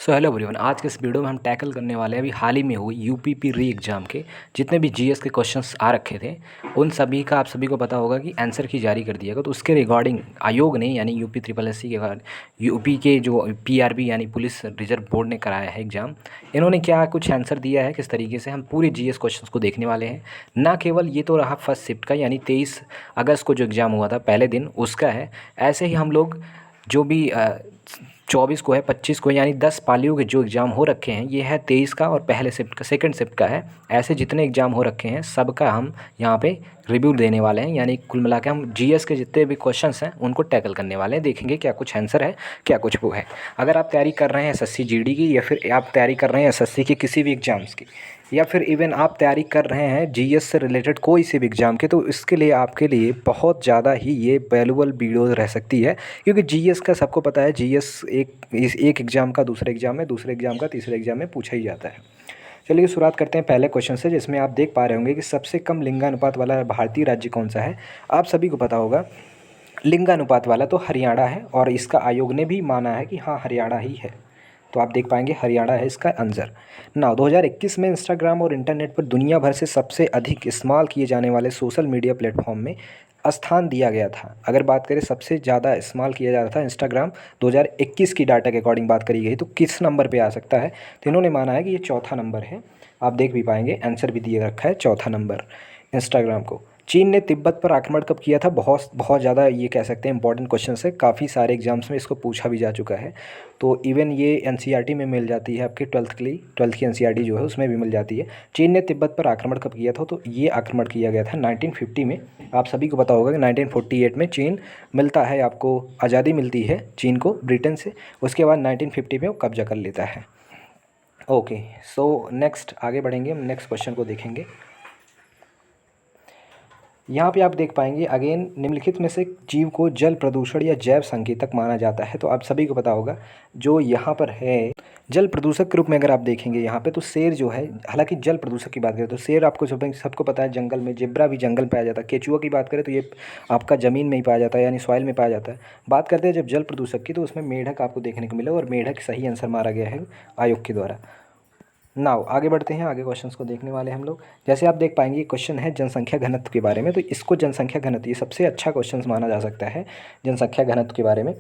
So hello everyone, आज के इस वीडियो में हम टैकल करने वाले हैं अभी हाल ही में हुई यूपीपी री एग्ज़ाम के जितने भी जीएस के क्वेश्चंस आ रखे थे उन सभी का आप सभी को पता होगा कि आंसर की जारी कर दिया गया। तो उसके रिगार्डिंग आयोग ने यानी यूपी ट्रिपल एस सी के बाद यूपी के जो पीआरबी यानी पुलिस रिजर्व बोर्ड ने कराया है एग्ज़ाम, इन्होंने क्या कुछ आंसर दिया है, किस तरीके से हम पूरे जीएस क्वेश्चंस को देखने वाले हैं। ना केवल ये तो रहा फर्स्ट शिफ्ट का यानी 23 अगस्त को जो एग्ज़ाम हुआ था पहले दिन उसका है, ऐसे ही हम लोग जो भी 24 को है, 25 को यानी 10 पालियों के जो एग्ज़ाम हो रखे हैं, ये है 23 का और पहले शिफ्ट का सेकंड शिफ्ट का है। ऐसे जितने एग्ज़ाम हो रखे हैं सबका हम यहाँ पे रिव्यू देने वाले हैं, यानी कुल मिला के हम जीएस के जितने भी क्वेश्चंस हैं उनको टैकल करने वाले हैं। देखेंगे क्या कुछ आंसर है, क्या कुछ वो है। अगर आप तैयारी कर रहे हैं एसएससी जीडी की, या फिर आप तैयारी कर रहे हैं एसएससी की किसी भी एग्ज़ाम्स की, या फिर इवन आप तैयारी कर रहे हैं जीएस से रिलेटेड कोई से भी एग्ज़ाम के, तो इसके लिए आपके लिए बहुत ज़्यादा ही ये वैल्यूबल वीडियो रह सकती है। क्योंकि जीएस का सबको पता है, जीएस एक एग्ज़ाम का दूसरे एग्ज़ाम में, दूसरे एग्ज़ाम का तीसरे एग्ज़ाम में पूछा ही जाता है। चलिए शुरुआत करते हैं पहले क्वेश्चन से, जिसमें आप देख पा रहे होंगे कि सबसे कम लिंगानुपात वाला भारतीय राज्य कौन सा है। आप सभी को पता होगा लिंगानुपात वाला तो हरियाणा है, और इसका आयोग ने भी माना है कि हाँ हरियाणा ही है। तो आप देख पाएंगे हरियाणा है इसका आंसर। ना 2021 में इंस्टाग्राम और इंटरनेट पर दुनिया भर से सबसे अधिक इस्तेमाल किए जाने वाले सोशल मीडिया प्लेटफॉर्म में स्थान दिया गया था। अगर बात करें सबसे ज़्यादा इस्तेमाल किया जा रहा था इंस्टाग्राम 2021 की डाटा के अकॉर्डिंग बात करी गई, तो किस नंबर पे आ सकता है, तो इन्होंने माना है कि ये चौथा नंबर है। आप देख भी पाएंगे आंसर भी दिए रखा है चौथा नंबर इंस्टाग्राम को। चीन ने तिब्बत पर आक्रमण कब किया था, बहुत बहुत ज़्यादा ये कह सकते हैं इंपॉर्टेंट क्वेश्चन है, काफ़ी सारे एग्जाम्स में इसको पूछा भी जा चुका है। तो इवन ये एनसीईआरटी में मिल जाती है, आपके ट्वेल्थ की एनसीईआरटी जो है उसमें भी मिल जाती है। चीन ने तिब्बत पर आक्रमण कब किया था, तो ये आक्रमण किया गया था 1950 में। आप सभी को पता होगा कि 1948 में चीन मिलता है, आपको आज़ादी मिलती है चीन को ब्रिटेन से। उसके बाद 1950 में वो कब्जा कर लेता है। ओके, सो नेक्स्ट आगे बढ़ेंगे, हम नेक्स्ट क्वेश्चन को देखेंगे। यहाँ पे आप देख पाएंगे अगेन, निम्नलिखित में से जीव को जल प्रदूषण या जैव संकेतक माना जाता है। तो आप सभी को पता होगा जो यहाँ पर है जल प्रदूषक के रूप में अगर आप देखेंगे यहाँ पे, तो शेर जो है, हालांकि जल प्रदूषक की बात करें तो शेर आपको सबको पता है जंगल में, जिब्रा भी जंगल में पाया जाता है। केचुआ की बात करें तो ये आपका ज़मीन में ही पाया जाता है, यानी सॉइल में पाया जाता है। बात करते हैं जब जल प्रदूषक की, तो उसमें मेढक आपको देखने को मिला, और मेढक सही आंसर मारा गया है आयोग के द्वारा। नाउ आगे बढ़ते हैं, आगे क्वेश्चंस को देखने वाले हम लोग। जैसे आप देख पाएंगे क्वेश्चन है जनसंख्या घनत्व के बारे में, तो इसको जनसंख्या घनत्व ये सबसे अच्छा क्वेश्चन माना जा सकता है जनसंख्या घनत्व के बारे में।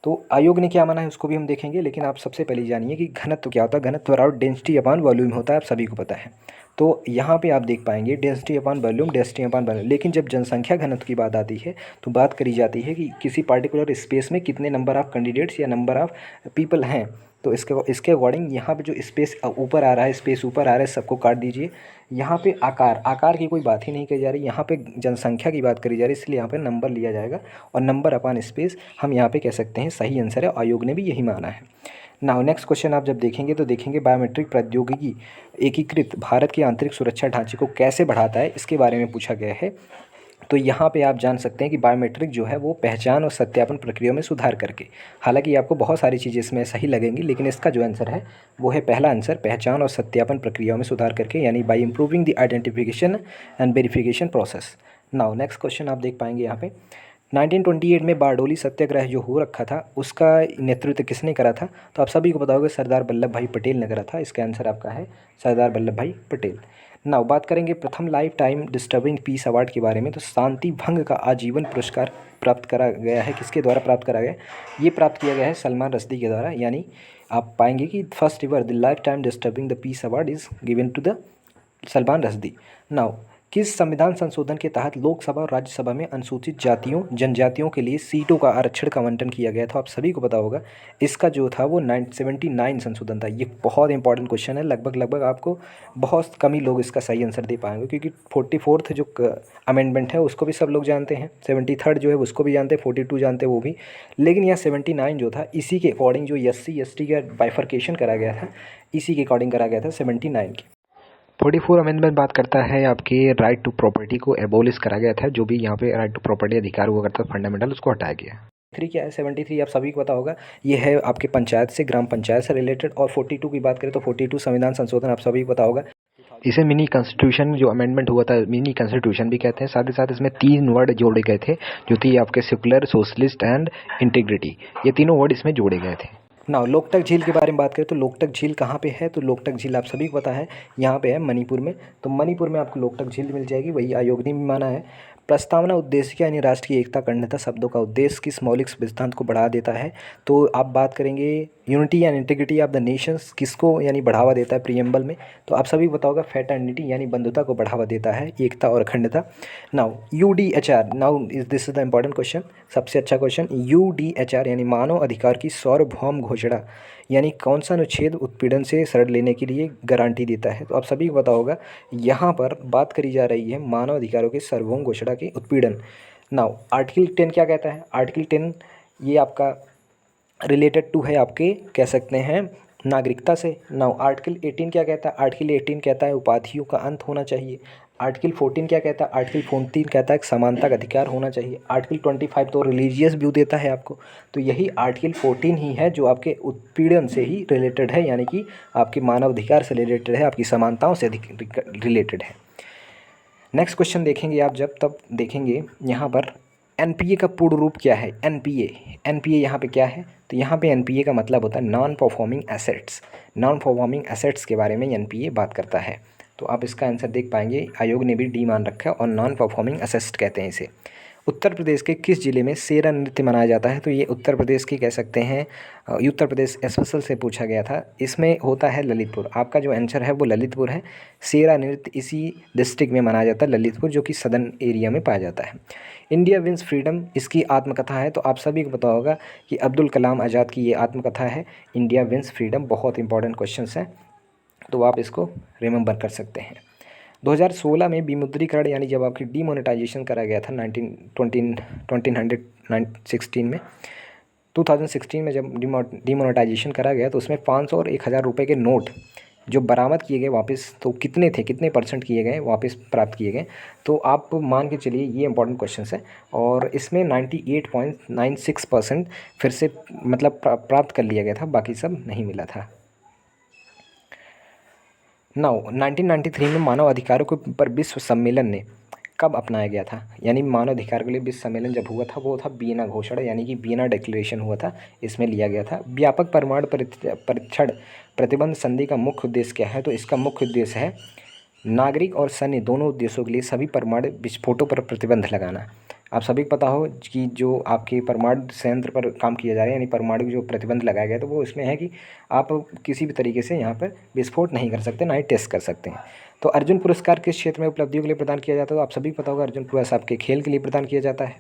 तो आयोग ने क्या माना है उसको भी हम देखेंगे, लेकिन आप सबसे पहले जानिए कि घनत्व क्या होता है। घनत्व बराबर डेंसिटी अपॉन वॉल्यूम होता है, आप सभी को पता है। तो यहाँ पे आप देख पाएंगे density upon volume, density upon volume. लेकिन जब जनसंख्या घनत्व की बात आती है तो बात करी जाती है कि किसी पार्टिकुलर स्पेस में कितने नंबर ऑफ़ कैंडिडेट्स या नंबर ऑफ़ पीपल हैं। तो इसके अकॉर्डिंग यहाँ पे जो स्पेस ऊपर आ रहा है, स्पेस ऊपर आ रहा है, सबको काट दीजिए। यहाँ पे आकार की कोई बात ही नहीं करी जा रही, यहाँ पे जनसंख्या की बात करी जा रही, इसलिए यहाँ पे नंबर लिया जाएगा, और नंबर अपॉन स्पेस हम यहाँ पे कह सकते हैं सही आंसर है। आयोग ने भी यही माना है। नाउ नेक्स्ट क्वेश्चन आप जब देखेंगे तो देखेंगे बायोमेट्रिक प्रौद्योगिकी एकीकृत भारत के आंतरिक सुरक्षा ढांचे को कैसे बढ़ाता है, इसके बारे में पूछा गया है। तो यहाँ पे आप जान सकते हैं कि बायोमेट्रिक जो है वो पहचान और सत्यापन प्रक्रिया में सुधार करके, हालांकि आपको बहुत सारी चीज़ें इसमें सही लगेंगी, लेकिन इसका जो आंसर है वो है पहला आंसर, पहचान और सत्यापन प्रक्रियाओं में सुधार करके, यानी by improving the identification and verification process. Now next question आप देख पाएंगे यहाँ पे 1928 में बारडोली सत्याग्रह जो हो रखा था उसका नेतृत्व किसने करा था, तो आप सभी को पता होगा सरदार वल्लभ भाई पटेल ने करा था। इसका आंसर आपका है सरदार वल्लभ भाई पटेल। नाउ बात करेंगे प्रथम life time disturbing peace award के बारे में। तो शांति भंग का आजीवन पुरस्कार प्राप्त करा गया है, किसके द्वारा प्राप्त करा गया, ये प्राप्त किया गया है सलमान रश्दी के द्वारा। यानी आप पाएंगे कि first ever the life time disturbing the peace award is given to the Salman Rushdie. Now किस संविधान संशोधन के तहत लोकसभा और राज्यसभा में अनुसूचित जातियों जनजातियों के लिए सीटों का आरक्षण का आवंटन किया गया था, आप सभी को पता होगा। इसका जो था वो 79 संशोधन था। ये बहुत इंपॉर्टेंट क्वेश्चन है, लगभग आपको बहुत कम ही लोग इसका सही आंसर दे पाएंगे, क्योंकि 44th जो अमेंडमेंट है उसको भी सब लोग जानते हैं, 73rd जो है उसको भी जानते हैं, 42 जानते हैं वो भी, लेकिन यह 79 जो था इसी के अकॉर्डिंग जो SC ST का बाइफर्केशन करा गया था, इसी के अकॉर्डिंग करा गया था 79 की। 44 अमेंडमेंट बात करता है आपके राइट टू प्रॉपर्टी को एबोलिश करा गया था, जो भी यहाँ पे राइट टू प्रॉपर्टी अधिकार हुआ करता था फंडामेंटल, उसको हटाया गया। 3 क्या है, 73 आप सभी को पता होगा, ये है आपके पंचायत से, ग्राम पंचायत से रिलेटेड। और 42 की बात करें तो 42 संविधान संशोधन आप सभी को पता होगा, इसे मिनी कॉन्स्टिट्यूशन जो अमेंडमेंट हुआ था मिनी कॉन्स्टिट्यूशन भी कहते हैं। साथ ही साथ इसमें 3 वर्ड जोड़े गए थे जो थी आपके सेकुलर, सोशलिस्ट एंड इंटीग्रिटी, ये तीनों वर्ड इसमें जोड़े गए थे। ना लोकटक झील के बारे में बात करें तो लोकटक झील कहाँ पे है, तो लोकटक झील आप सभी को पता है यहाँ पे है मणिपुर में। तो मणिपुर में आपको लोकटक झील मिल जाएगी, वही आयोग ने भी माना है। प्रस्तावना उद्देश्य यानी राष्ट्रीय एकता अखंडता शब्दों का उद्देश्य किस मौलिक सिद्धांत को बढ़ा देता है, तो आप बात करेंगे unity and integrity of the Nations किसको यानी बढ़ावा देता है प्रियम्बल में, तो आप सभी को पता होगा फ्रेटर्निटी यानी बंधुता को बढ़ावा देता है, एकता और अखंडता। Now UDHR, now this is the important question, सबसे अच्छा क्वेश्चन। UDHR यानी मानव अधिकार की सार्वभौम घोषणा यानी कौन सा अनुच्छेद उत्पीड़न से शरण लेने के लिए गारंटी देता है, तो आप सभी को पता होगा यहाँ पर बात करी जा रही है मानव अधिकारों के सार्वभौम घोषणा के उत्पीड़न। नाउ आर्टिकल 10 क्या कहता है, आर्टिकल 10 ये आपका रिलेटेड टू है आपके कह सकते हैं नागरिकता से। नाउ आर्टिकल 18 क्या कहता है, आर्टिकल 18 कहता है उपाधियों का अंत होना चाहिए। आर्टिकल 14 क्या कहता है, आर्टिकल 14 कहता है समानता का अधिकार होना चाहिए। आर्टिकल 25 तो रिलीजियस व्यू देता है आपको, तो यही आर्टिकल 14 ही है जो आपके उत्पीड़न से ही रिलेटेड है, यानी कि आपके मानव अधिकार से रिलेटेड है, आपकी समानताओं से रिलेटेड है। नेक्स्ट क्वेश्चन देखेंगे आप जब तब देखेंगे यहाँ पर NPA का पूर्ण रूप क्या है। NPA यहाँ पे क्या है, तो यहाँ पे NPA का मतलब होता है non performing assets. Non performing assets के बारे में NPA बात करता है, तो आप इसका आंसर देख पाएंगे, आयोग ने भी डी मान रखा है और नॉन परफॉर्मिंग एसेट्स कहते हैं इसे। उत्तर प्रदेश के किस ज़िले में सेरा नृत्य मनाया जाता है, तो ये उत्तर प्रदेश की कह सकते हैं उत्तर प्रदेश स्पेशल से पूछा गया था। इसमें होता है ललितपुर, आपका जो आंसर है वो ललितपुर है। सेरा नृत्य इसी डिस्ट्रिक्ट में मनाया जाता है ललितपुर, जो कि सदर्न एरिया में पाया जाता है। इंडिया विंस फ्रीडम इसकी आत्मकथा है, तो आप सभी को पता होगा कि अब्दुल कलाम आज़ाद की ये आत्मकथा है इंडिया विंस फ्रीडम। बहुत इंपॉर्टेंट क्वेश्चन है, तो आप इसको रिमेंबर कर सकते हैं। 2016 में विमुद्रीकरण यानी जब आपकी डीमोनेटाइजेशन करा गया था 1916 में, 2016 में जब डीमोनेटाइजेशन करा गया तो उसमें 500 और 1000 रुपये के नोट जो बरामद किए गए वापस, तो कितने थे, कितने परसेंट किए गए वापस प्राप्त किए गए, तो आप मान के चलिए ये इंपॉर्टेंट क्वेश्चन है। और इसमें 98.96% फिर से मतलब प्राप्त कर लिया गया था, बाकी सब नहीं मिला था। नाउ 1993 में मानव अधिकारों के ऊपर विश्व सम्मेलन ने कब अपनाया गया था, यानी मानव अधिकार के लिए विश्व सम्मेलन जब हुआ था वो था वियना घोषणा यानी कि वियना डिक्लेरेशन हुआ था, इसमें लिया गया था। व्यापक परमाणु परीक्षण प्रतिबंध संधि का मुख्य उद्देश्य क्या है, तो इसका मुख्य उद्देश्य है नागरिक और सैन्य दोनों उद्देश्यों के लिए सभी परमाणु विस्फोटों पर प्रतिबंध लगाना। आप सभी को पता हो कि जो आपके परमाणु संयंत्र पर काम किया जा रहा है यानी परमाणु जो प्रतिबंध लगाया गया तो वो इसमें है कि आप किसी भी तरीके से यहाँ पर विस्फोट नहीं कर सकते, ना ही टेस्ट कर सकते हैं। तो अर्जुन पुरस्कार किस क्षेत्र में उपलब्धियों के लिए प्रदान किया जाता है, तो आप सभी को पता होगा अर्जुन पुरस्कार आपके खेल के लिए प्रदान किया जाता है।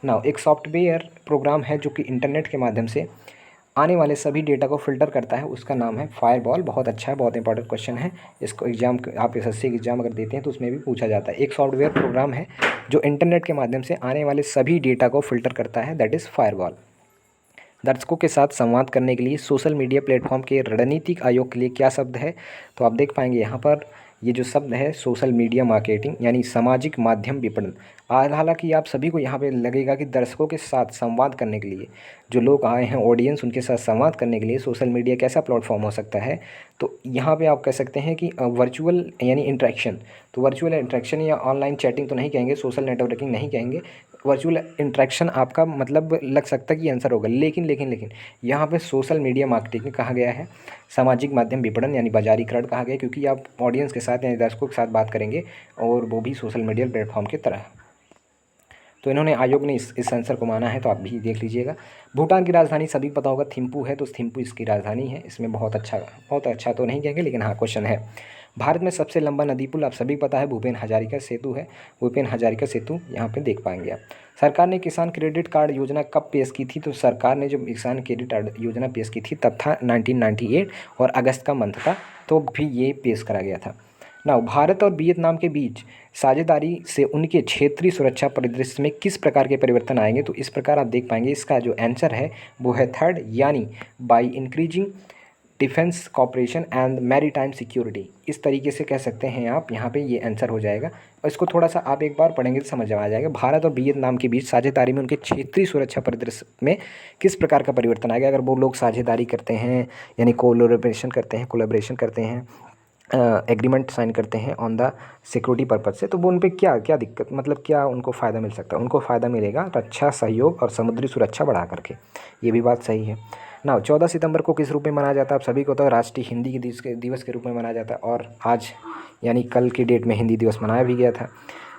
नाउ एक सॉफ्टवेयर प्रोग्राम है जो कि इंटरनेट के माध्यम से आने वाले सभी डेटा को फिल्टर करता है, उसका नाम है फायरवॉल। बहुत अच्छा है, बहुत इंपॉर्टेंट क्वेश्चन है, इसको एग्जाम आप SSC एग्जाम अगर देते हैं तो उसमें भी पूछा जाता है। एक सॉफ्टवेयर प्रोग्राम है जो इंटरनेट के माध्यम से आने वाले सभी डेटा को फिल्टर करता है, दैट इज़ फायरवॉल। दर्शकों के साथ संवाद करने के लिए सोशल मीडिया प्लेटफॉर्म के रणनीतिक आयोग के लिए क्या शब्द है, तो आप देख पाएंगे यहाँ पर ये जो शब्द है सोशल मीडिया मार्केटिंग यानी सामाजिक माध्यम विपणन। हालांकि आप सभी को यहाँ पे लगेगा कि दर्शकों के साथ संवाद करने के लिए जो लोग आए हैं ऑडियंस उनके साथ संवाद करने के लिए सोशल मीडिया कैसा प्लेटफॉर्म हो सकता है, तो यहाँ पे आप कह सकते हैं कि वर्चुअल यानी इंटरेक्शन। तो वर्चुअल इंटरेक्शन या ऑनलाइन चैटिंग तो नहीं कहेंगे, सोशल नेटवर्किंग नहीं कहेंगे, वर्चुअल इंटरेक्शन आपका मतलब लग सकता है कि आंसर होगा। लेकिन यहाँ पे सोशल मीडिया मार्केटिंग कहा गया है, सामाजिक माध्यम विपणन यानी बाजारीकरण कहा गया, क्योंकि आप ऑडियंस के साथ यानी दर्शकों के साथ बात करेंगे और वो भी सोशल मीडिया प्लेटफॉर्म की तरह। तो इन्होंने आयोग ने इस आंसर को माना है, तो आप भी देख लीजिएगा। भूटान की राजधानी सभी पता होगा थिम्पू है, तो थिम्पू इसकी राजधानी है। इसमें बहुत अच्छा तो नहीं कहेंगे, लेकिन हाँ क्वेश्चन है। भारत में सबसे लंबा नदी पुल आप सभी पता है भूपेन हजारिका सेतु है, भूपेन हजारिका सेतु यहाँ पे देख पाएंगे आप। सरकार ने किसान क्रेडिट कार्ड योजना कब पेश की थी, तो सरकार ने जब किसान क्रेडिट कार्ड योजना पेश की थी तब था 1998 और अगस्त का मंथ था, तो भी ये पेश करा गया था। ना भारत और वियतनाम के बीच साझेदारी से उनके क्षेत्रीय सुरक्षा परिदृश्य में किस प्रकार के परिवर्तन आएंगे, तो इस प्रकार आप देख पाएंगे इसका जो आंसर है वो है थर्ड, यानी by increasing defence cooperation and maritime security. इस तरीके से कह सकते हैं आप, यहाँ पे ये आंसर हो जाएगा। और इसको थोड़ा सा आप एक बार पढ़ेंगे तो समझ में आ जाएगा। भारत और वियतनाम के बीच साझेदारी में उनके क्षेत्रीय सुरक्षा परिदृश्य में किस प्रकार का परिवर्तन आएगा, अगर वो लोग साझेदारी करते हैं यानी कोलैबोरेशन करते हैं एग्रीमेंट साइन करते हैं ऑन द सिक्योरिटी पर्पज़ से, तो वो उन पे क्या क्या दिक्कत, मतलब क्या उनको फ़ायदा मिल सकता है? उनको फ़ायदा मिलेगा रक्षा सहयोग और समुद्री सुरक्षा बढ़ा करके। ये भी बात सही है ना। 14 सितंबर को किस रूप में मनाया जाता है? आप सभी को तो राष्ट्रीय हिंदी के दिवस के रूप में मनाया जाता है, और आज यानी कल की डेट में हिंदी दिवस मनाया भी गया था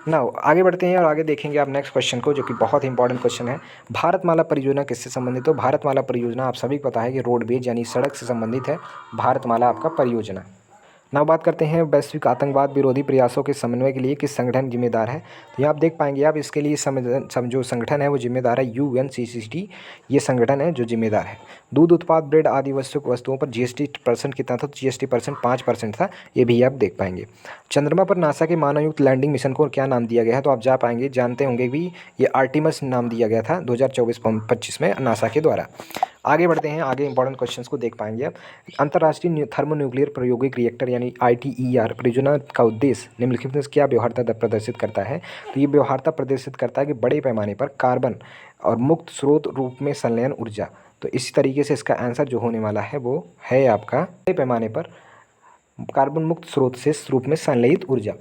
ना। आगे बढ़ते हैं और आगे देखेंगे आप नेक्स्ट क्वेश्चन को, जो कि बहुत ही इंपॉर्टेंट क्वेश्चन है। भारतमाला परियोजना किससे संबंधित हो? भारतमाला परियोजना आप सभी को पता है कि रोडवेज यानी सड़क से संबंधित है भारतमाला आपका परियोजना। now बात करते हैं वैश्विक आतंकवाद विरोधी प्रयासों के समन्वय के लिए किस संगठन जिम्मेदार है? तो यहाँ आप देख पाएंगे आप इसके लिए जो संगठन है वो जिम्मेदार है UNCCT, ये संगठन है जो जिम्मेदार है। दूध उत्पाद, ब्रेड आदि वस्तुओं पर GST% कितना था? तो GST% 5% था, ये भी आप देख पाएंगे। चंद्रमा पर नासा के मानवयुक्त लैंडिंग मिशन को क्या नाम दिया गया है? तो आप जानते होंगे भी, ये आर्टिमस नाम दिया गया था 2024-25 में नासा के द्वारा। आगे बढ़ते हैं, आगे इंपॉर्टेंट क्वेश्चंस को देख पाएंगे आप। अंतर्राष्ट्रीय थर्मोन्यूक्लियर प्रायोगिक रिएक्टर यानी ITER परियोजना का उद्देश्य निम्नलिखित में से क्या व्यवहार्यता प्रदर्शित करता है? तो ये व्यवहार्यता प्रदर्शित करता है कि बड़े पैमाने पर कार्बन और मुक्त स्रोत रूप में संलयन ऊर्जा। तो इसी तरीके से इसका आंसर जो होने वाला है वो है आपका बड़े पैमाने पर कार्बन मुक्त स्रोत से रूप में संलयित ऊर्जा।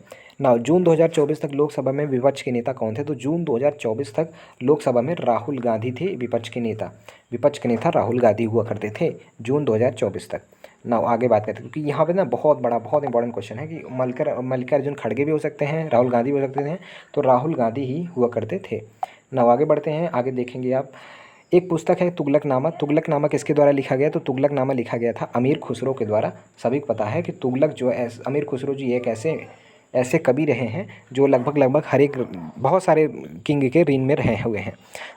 ना जून 2024 तक लोकसभा में विपक्ष के नेता कौन थे? तो जून 2024 तक लोकसभा में राहुल गांधी थे विपक्ष के नेता। विपक्ष के नेता राहुल गांधी हुआ करते थे जून 2024 तक। ना आगे बात करते हैं, क्योंकि यहाँ पे ना बहुत इंपॉर्टेंट क्वेश्चन है कि मल्लिकार्जुन खड़गे भी हो सकते हैं, राहुल गांधी भी हो सकते हैं, तो राहुल गांधी ही हुआ करते थे। ना आगे बढ़ते हैं, आगे देखेंगे आप। एक पुस्तक है तुगलकनामा। तुगलकनामा किसके द्वारा लिखा गया? तो तुगलकनामा लिखा गया था अमीर खुसरो के द्वारा। सभी को पता है कि तुगलक जो है, अमीर खुसरो जी एक ऐसे कवि रहे हैं जो लगभग हर एक बहुत सारे किंग के रेन में रहे हुए हैं।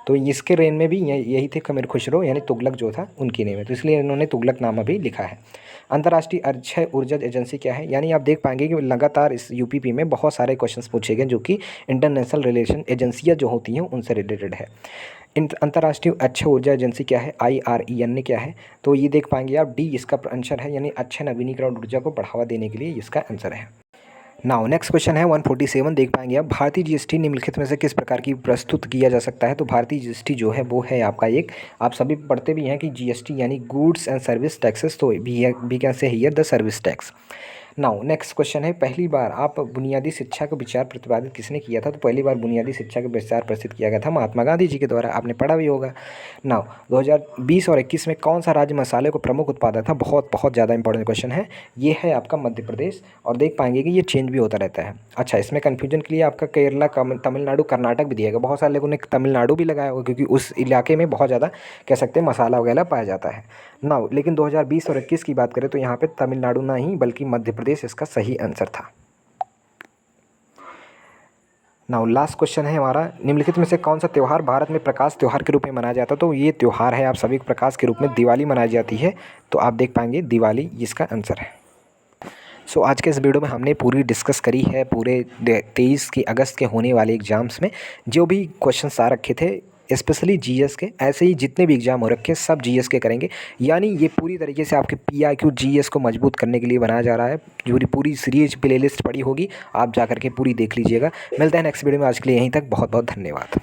तो इसके रेन में भी यही थे अमीर खुसरो, यानी तुगलक जो था उनकी नेम है, तो इसलिए इन्होंने तुगलकनामा भी लिखा है। अंतर्राष्ट्रीय अक्षय ऊर्जा एजेंसी क्या है? यानी आप देख पाएंगे कि लगातार इस UPP में बहुत सारे क्वेश्चंस पूछे गए जो कि इंटरनेशनल रिलेशन एजेंसियाँ जो होती हैं उनसे रिलेटेड है। अंतर्राष्ट्रीय अक्षय ऊर्जा एजेंसी क्या है? IREN क्या है? तो ये देख पाएंगे आप, D इसका आंसर है, यानी अक्षय नवीनीकरण ऊर्जा को बढ़ावा देने के लिए इसका आंसर है। नाउ नेक्स्ट क्वेश्चन है 147, देख पाएंगे आप। भारतीय GST निम्नलिखित में से किस प्रकार की प्रस्तुत किया जा सकता है? तो भारतीय GST जो है वो है आपका एक, आप सभी पढ़ते भी हैं कि GST यानी गुड्स एंड सर्विस टैक्सेस, तो भी can say here the service tax. Now next question है, पहली बार आप बुनियादी शिक्षा का विचार प्रतिपादित किसने किया था? तो पहली बार बुनियादी शिक्षा का विचार प्रस्तुत किया गया था महात्मा गांधी जी के द्वारा, आपने पढ़ा भी होगा। नाउ 2020 और 21 में कौन सा राज्य मसाले को प्रमुख उत्पादक था? बहुत ज़्यादा इंपॉर्टेंट क्वेश्चन है, ये है आपका मध्य प्रदेश, और देख पाएंगे कि ये चेंज भी होता रहता है। अच्छा, इसमें कन्फ्यूजन के लिए आपका केरला, तमिलनाडु, कर्नाटक भी दिया गया। बहुत सारे लोगों ने तमिलनाडु भी लगाया होगा क्योंकि उस इलाके में बहुत ज़्यादा कह सकते हैं मसाला वगैरह पाया जाता है ना। लेकिन 2020 और 21 की बात करें तो यहाँ पे तमिलनाडु नहीं बल्कि मध्य प्रदेश इसका सही आंसर था। नाउ लास्ट क्वेश्चन है हमारा, निम्नलिखित में से कौन सा त्यौहार भारत में प्रकाश त्यौहार के रूप में मनाया जाता है? तो ये त्यौहार है आप सभी प्रकाश के रूप में दिवाली मनाई जाती है, तो आप देख पाएंगे दिवाली इसका आंसर है। सो आज के इस वीडियो में हमने पूरी डिस्कस करी है पूरे 23 अगस्त के होने वाले एग्ज़ाम्स में जो भी क्वेश्चन आ रखे थे, स्पेशली GS के, ऐसे ही जितने भी एग्जाम हो रखे सब GS के करेंगे। यानी ये पूरी तरीके से आपके PIQ GS को मजबूत करने के लिए बनाया जा रहा है। जो पूरी सीरीज प्लेलिस्ट पड़ी होगी आप जा करके पूरी देख लीजिएगा। मिलते हैं नेक्स्ट वीडियो में, आज के लिए यहीं तक। बहुत बहुत धन्यवाद।